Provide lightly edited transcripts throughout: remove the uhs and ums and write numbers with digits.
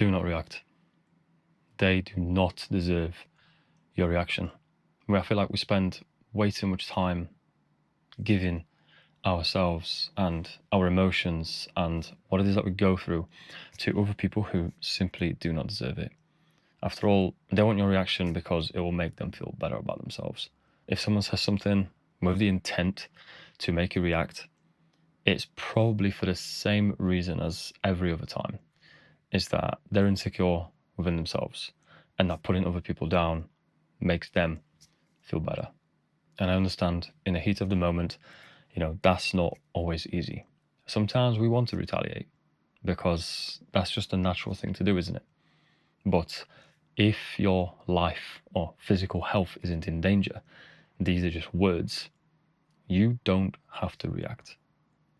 Do not react. They do not deserve your reaction. Where I feel like we spend way too much time giving ourselves and our emotions and what it is that we go through to other people who simply do not deserve it. After all, they want your reaction because it will make them feel better about themselves. If someone says something with the intent to make you react, it's probably for the same reason as every other time, is that they're insecure within themselves and that putting other people down makes them feel better. And I understand in the heat of the moment, that's not always easy. Sometimes we want to retaliate because that's just a natural thing to do, isn't it? But if your life or physical health isn't in danger, these are just words. You don't have to react.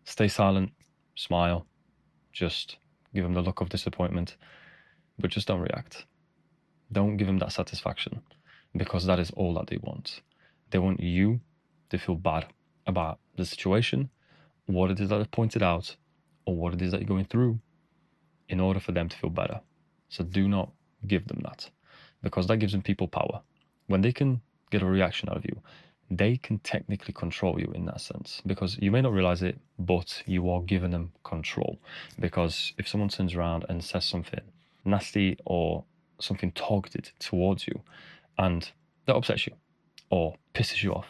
Stay silent, smile, just give them the look of disappointment, but just don't react. Don't give them that satisfaction, because that is all that they want. They want you to feel bad about the situation, what it is that is pointed out, or what it is that you're going through, in order for them to feel better. So do not give them that, because that gives them people power. When they can get a reaction out of you, they can technically control you in that sense, because you may not realize it, but you are giving them control. Because if someone turns around and says something nasty or something targeted towards you, and that upsets you or pisses you off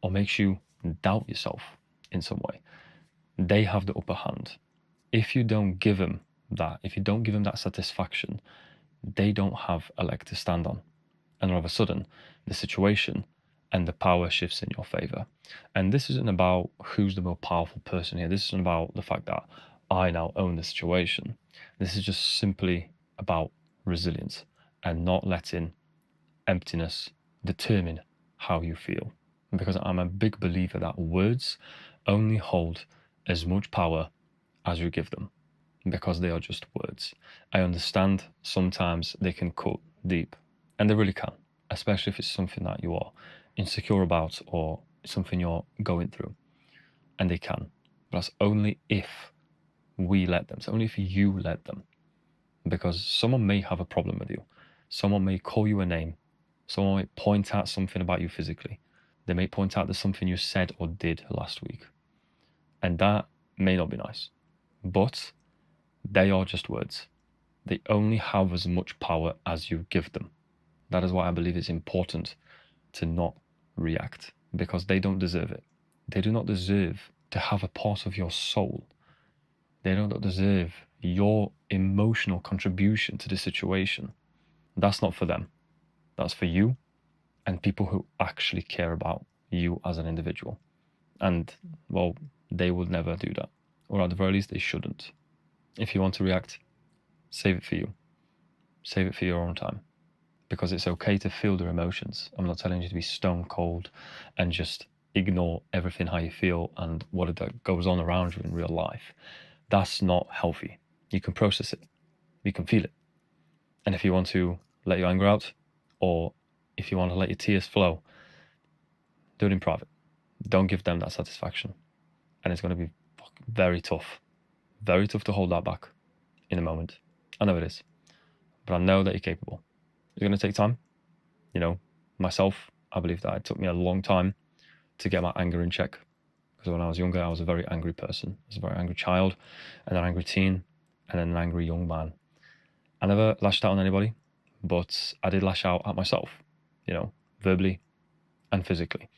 or makes you doubt yourself in some way, they have the upper hand. If you don't give them that satisfaction, they don't have a leg to stand on. And all of a sudden, the situation and the power shifts in your favor. And this isn't about who's the more powerful person here. This isn't about the fact that I now own the situation. This is just simply about resilience and not letting emptiness determine how you feel. Because I'm a big believer that words only hold as much power as you give them, because they are just words. I understand sometimes they can cut deep, and they really can, especially if it's something that you are insecure about or something you're going through, and they can. But that's only if we let them. It's only if you let them, because someone may have a problem with you. Someone may call you a name. Someone might point out something about you physically. They may point out there's something you said or did last week, and that may not be nice, but they are just words. They only have as much power as you give them. That is why I believe it's important to not react, because they don't deserve it. They do not deserve to have a part of your soul. They do not deserve your emotional contribution to the situation. That's not for them. That's for you and people who actually care about you as an individual. And, well, they would never do that. Or at the very least, they shouldn't. If you want to react, save it for you. Save it for your own time. Because it's okay to feel their emotions. I'm not telling you to be stone cold and just ignore everything how you feel and what goes on around you in real life. That's not healthy. You can process it. You can feel it. And if you want to let your anger out, or if you want to let your tears flow, do it in private. Don't give them that satisfaction. And it's going to be very tough. Very tough to hold that back in a moment. I know it is. But I know that you're capable. It's going to take time. Myself, I believe that it took me a long time to get my anger in check. Because when I was younger, I was a very angry person. I was a very angry child, and an angry teen, and then an angry young man. I never lashed out on anybody, but I did lash out at myself, verbally and physically.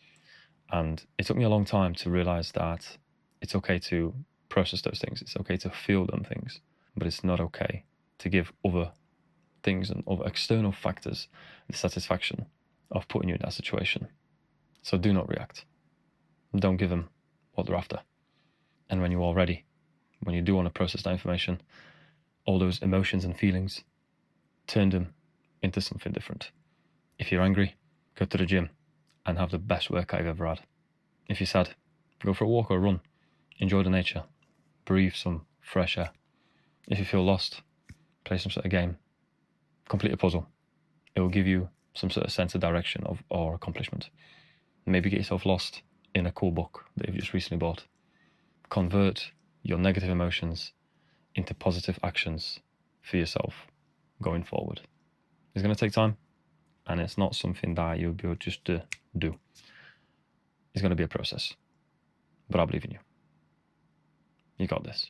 And it took me a long time to realize that it's okay to process those things. It's okay to feel them things, but it's not okay to give other things and other external factors the satisfaction of putting you in that situation. So do not react. Don't give them what they're after. And when you are ready, when you do want to process that information, all those emotions and feelings, turn them into something different. If you're angry, go to the gym and have the best workout you've ever had. If you're sad, go for a walk or a run. Enjoy the nature. Breathe some fresh air. If you feel lost, play some sort of game. Complete a puzzle. It will give you some sort of sense of direction or accomplishment. Maybe get yourself lost in a cool book that you've just recently bought. Convert your negative emotions into positive actions for yourself. going forward. It's going to take time, and it's not something that you'll be able just to do. It's going to be a process, but I believe in you. You got this.